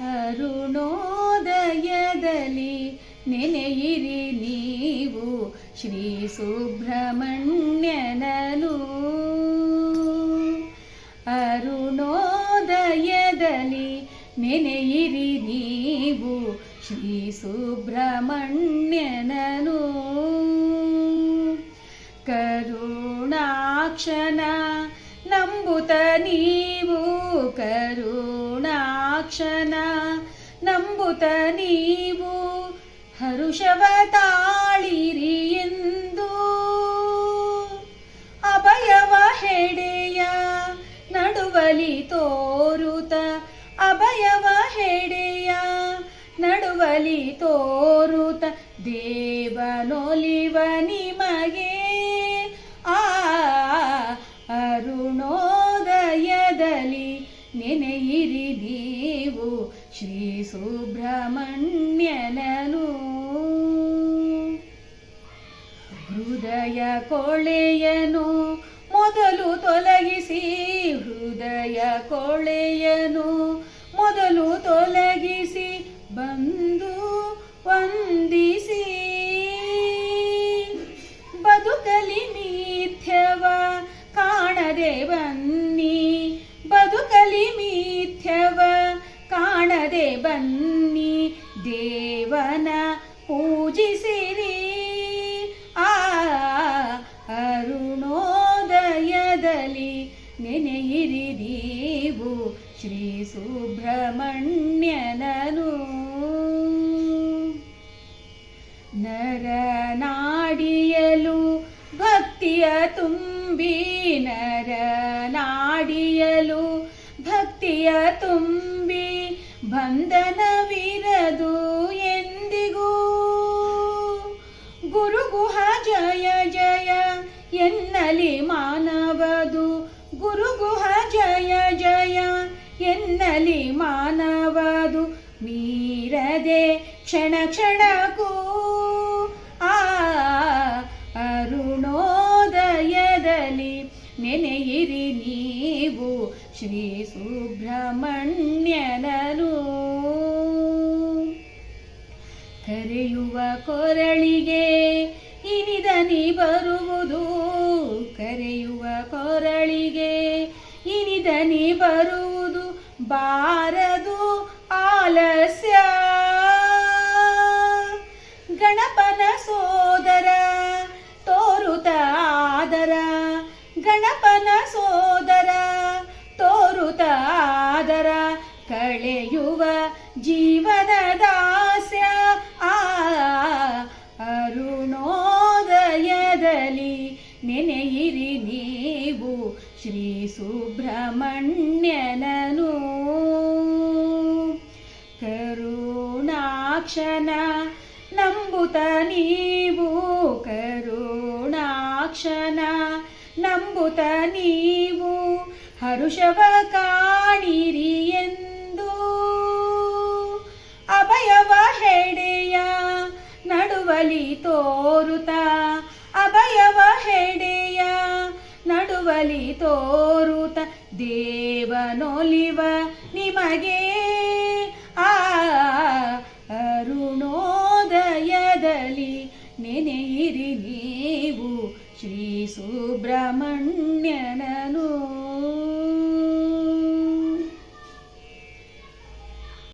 ಅರುಣೋದಯದಲ್ಲಿ ನೆನೆಯಿರಿ ನೀವು ಶ್ರೀ ಸುಬ್ರಹ್ಮಣ್ಯನನು. ಅರುಣೋದಯದಲ್ಲಿ ನೆನೆಯಿರಿ ನೀವು ಶ್ರೀ ಸುಬ್ರಹ್ಮಣ್ಯನನು. ಕರುಣಾಕ್ಷನ ನಂಬುತ್ತ ನೀವು, ಕರುಣಾಕ್ಷನ ನಂಬುತ್ತ ನೀವು ಹರುಷವ ತಾಳಿರಿ ಎಂದು ಅಭಯವ ಹೆಡೆಯ ನಡುವಲಿ ತೋರುತ, ಅಭಯವ ಹೆಡೆಯ ನಡುವಲಿ ತೋರುತ ದೇವನೊಲಿವ ನಿಮಗೆ. ಅರುಣೋದಯದಲ್ಲಿ ನೆನೆಯಿರಿ ನೀವು ಶ್ರೀ ಸುಬ್ರಹ್ಮಣ್ಯನನು. ಹೃದಯ ಕೊಳೆಯನು ಮೊದಲು ತೊಲಗಿಸಿ, ಹೃದಯ ಕೊಳೆಯನು ಮೊದಲು ತೊಲಗಿಸಿ ಬಂದು ವಂದಿಸಿ. ಬದುಕಲಿ ಮಿಥ್ಯವ ಕಾಣದೆ ಬನ್ನಿ, ಬದುಕಲಿ ಮಿಥ್ಯವ ಕಾಣದೆ ಬನ್ನಿ ದೇವನ ಪೂಜಿಸಿರಿ. ಅರುಣೋದಯದಲ್ಲಿ ನೆನೆಯಿರಿ ನೀವು ಶ್ರೀ ಸುಬ್ರಹ್ಮಣ್ಯನನು. ನರನಾಡಿಯಲು ಭಕ್ತಿಯ ತುಂಬಿ, ನರನಾಡಿಯಲು ಭಕ್ತಿಯ ತುಂಬಿ ಬಂಧನವಿರದು ಎಂದಿಗೂ. ಗುರುಗುಹ ಜಯ ಜಯ ಎನ್ನಲಿ ಮಾನವದು, ಗುರುಗುಹ ಜಯ ಜಯ ಎನ್ನಲಿ ಮಾನವದು ಮೀರದೆ ಕ್ಷಣ ಕ್ಷಣಕ್ಕೂ. ಅರುಣೋದಯದಲ್ಲಿ ನೆನೆಯಿರಿ ನೀವು ಶ್ರೀ ಸುಬ್ರಹ್ಮಣ್ಯನನು. ಕರೆಯುವ ಕೊರಳಿಗೆ ಇನಿದನಿ ಬರುವುದು, ಕರೆಯುವ ಕೊರಳಿಗೆ ಇನಿದನಿ ಬರುವುದು ಬಾರದು ಆಲಸ್ಯ. ಗಣಪನ ಸೋದರ ತೋರುತ ಆದರ, ಗಣಪನ ಸೋದರ ತೋರುತ ಆದರ ಕಳೆಯುವ ಜೀವನ ದಾಸ್ಯ. ಅರುಣೋದಯದಲ್ಲಿ ನೆನೆಯಿರಿ ನೀವು ಶ್ರೀ ಸುಬ್ರಹ್ಮಣ್ಯನನು. ಕರುಣಾಕ್ಷನ ನಂಬುತ್ತ ನೀವು, ಕರುಣಾಕ್ಷನ ನಂಬುತ್ತ ನೀವು ಹರುಷವ ಕಾಣಿರಿ ಎಂದು ಅಭಯವ ಹೆಡೆಯ ನಡುವಲಿ ತೋರುತ, ಅಭಯವ ಹೆಡೆಯ ನಡುವಲಿ ತೋರುತ ದೇವನೊಲಿವ ನಿಮಗೆ. ಅರುಣೋದಯದಲ್ಲಿ ನೆನೆಯಿರಿ ನೀವು ಶ್ರೀ ಸುಬ್ರಹ್ಮಣ್ಯನನು.